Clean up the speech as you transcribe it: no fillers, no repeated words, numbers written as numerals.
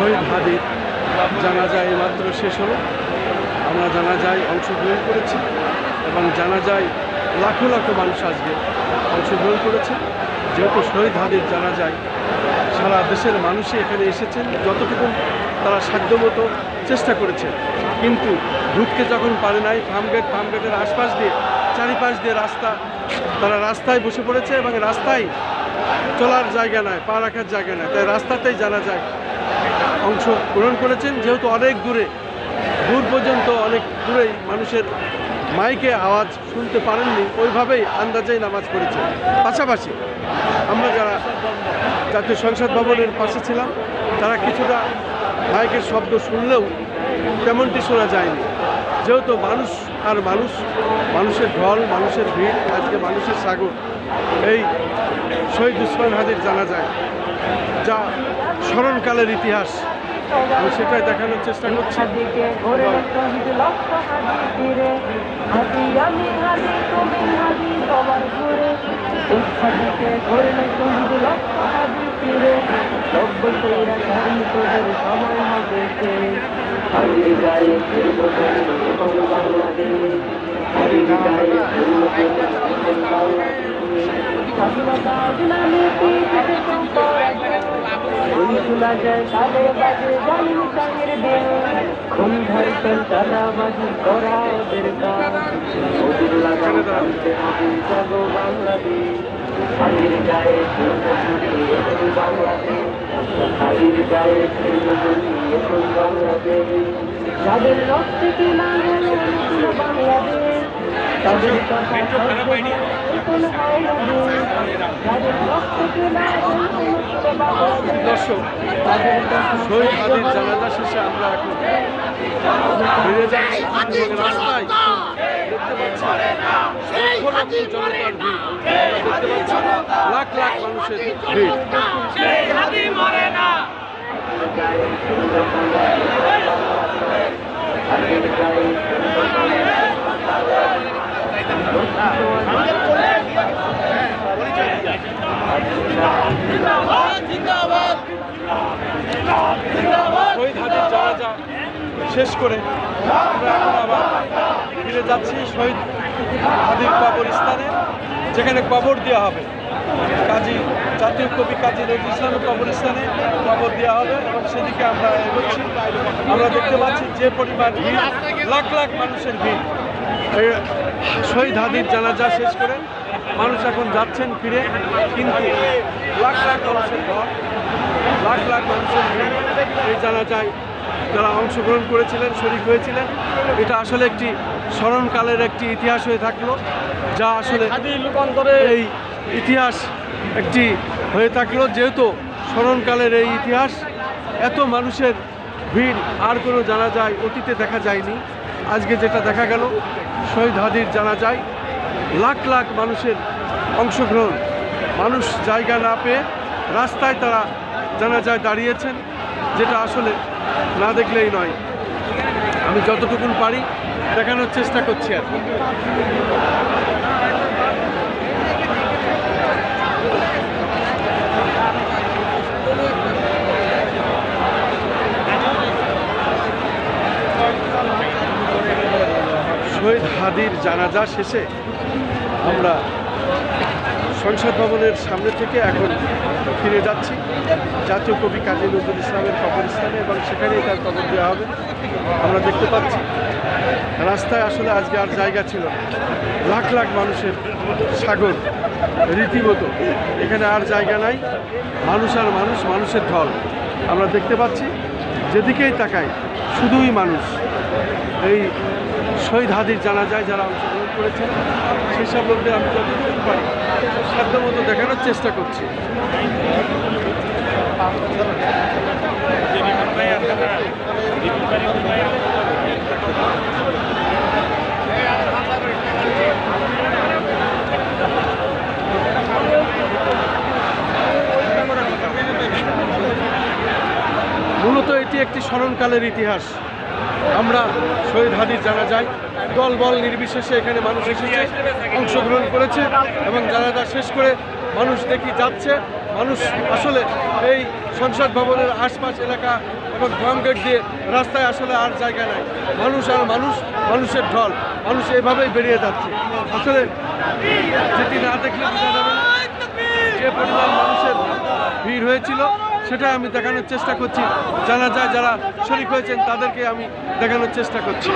শহীদ হাদির জানাজায় এইমাত্র শেষ হলো। আমরা জানাজায় অংশগ্রহণ করেছি এবং জানাজায় লাখো লাখো মানুষ আজকে অংশগ্রহণ করেছে। যেহেতু শহীদ হাদির জানাজায় সারা দেশের মানুষই এখানে এসেছেন, যতটুকু তারা সাধ্যমতো চেষ্টা করেছে, কিন্তু ঢুকতে যখন পারে নাই ফার্মগেটের আশপাশ দিয়ে চারিপাশ দিয়ে তারা রাস্তায় বসে পড়েছে এবং রাস্তায় চলার জায়গা নয়, পা রাখার জায়গা নয়, তাই রাস্তাতেই জানাজায় অংশগ্রহণ করেছেন। যেহেতু অনেক দূর পর্যন্ত অনেক দূরেই মানুষের মাইকে আওয়াজ শুনতে পারেননি, ওইভাবেই আন্দাজেই নামাজ পড়েছে। পাশাপাশি আমরা যারা জাতীয় সংসদ ভবনের পাশে ছিলাম, তারা কিছুটা মাইকের শব্দ শুনলেও তেমনটি শোনা যায়নি। যেহেতু মানুষ আর মানুষের ঢল, মানুষের ভিড়, আজকে মানুষের সাগর এই শহীদ উসমান হাদির জানাজায়, যা স্মরণকালের ইতিহাস, আমি সেটাই দেখানোর চেষ্টা করছি। যাদের রক্তে কি বাংলাদেশ, তাদের কথা দর্শক, শহীদ হাদির জানাজা শেষে আমরা এখন ফিরে যাচ্ছি এবং রাস্তায় দেখতে পাচ্ছি লাখ লাখ মানুষের ভিড়। শহীদ হাদির জানাজা শেষ করে আমরা এখন আবার ফিরে যাচ্ছি শহীদ হাদির কবরস্থানে, যেখানে কবর দেওয়া হবে। জাতীয় কবি কাজী নজরুল ইসলামের কবরস্থানে কবর দেওয়া হবে এবং সেদিকে আমরা এগোচ্ছি। আমরা দেখতে পাচ্ছি যে পরিমাণ ভিড়, লাখ লাখ মানুষের ভিড়। শহীদ হাদির জানাজা শেষ করে মানুষ এখন যাচ্ছেন ফিরে, কিন্তু লাখ লাখ মানুষের ঘর, লাখ লাখ মানুষের ভিড় এই জানাজায় যারা অংশগ্রহণ করেছিলেন, শরীক হয়েছিলেন। এটা আসলে একটি স্মরণকালের একটি ইতিহাস হয়ে থাকলো, যা আসলে এই ইতিহাস একটি হয়ে থাকলো। যেহেতু স্মরণকালের এই ইতিহাস, এত মানুষের ভিড় আর কোনো জানাজায় অতীতে দেখা যায়নি। আজকে যেটা দেখা গেল শহীদ হাদির জানাজায় লাখ লাখ মানুষের অংশগ্রহণ, মানুষ জায়গা না পেয়ে রাস্তায় তারা জানাজায় দাঁড়িয়েছেন, যেটা আসলে না দেখলেই নয়। আমি যতটুকুন পারি দেখানোর চেষ্টা করছি আর কি। শহীদ হাদির জানাজা শেষে আমরা সংসদ ভবনের সামনে থেকে এখন ফিরে যাচ্ছি জাতীয় কবি কাজী নজরুল ইসলামের কবরস্থানে এবং সেখানেই তার কবর দেওয়া হবে। আমরা দেখতে পাচ্ছি রাস্তায় আসলে আজকে আর জায়গা ছিল না, লাখ লাখ মানুষের সাগর রীতিমতো, এখানে আর জায়গা নাই, মানুষ আর মানুষের ঢল। আমরা দেখতে পাচ্ছি যেদিকেই তাকাই শুধুই মানুষ। এই শহীদ হাদির জানাজায় যারা অংশগ্রহণ করেছেন সেসব লোকদের আমি যতটুকু পারি সাধ্যমতো দেখানোর চেষ্টা করছি। মূলত এটি একটি স্মরণকালের ইতিহাস। আমরা শহীদ হাদির জানাজায় দল বল নির্বিশেষে এখানে মানুষ এসেছে, অংশগ্রহণ করেছে এবং জানাজা শেষ করে মানুষ দেখি যাচ্ছে। মানুষ আসলে এই সংসদ ভবনের আশপাশ এলাকা এবং ড্রামগেট দিয়ে রাস্তায় আসলে আর জায়গা নাই। মানুষ আর মানুষ, মানুষের ঢল, মানুষ এভাবেই বেরিয়ে যাচ্ছে। আসলে যেটি না দেখলে বোঝা যাবে না যে পরিমাণ মানুষের ভিড় হয়েছিল, সেটা আমি দেখানোর চেষ্টা করছি। জানা যায় যারা শরীক হয়েছেন তাদেরকে আমি দেখানোর চেষ্টা করছি।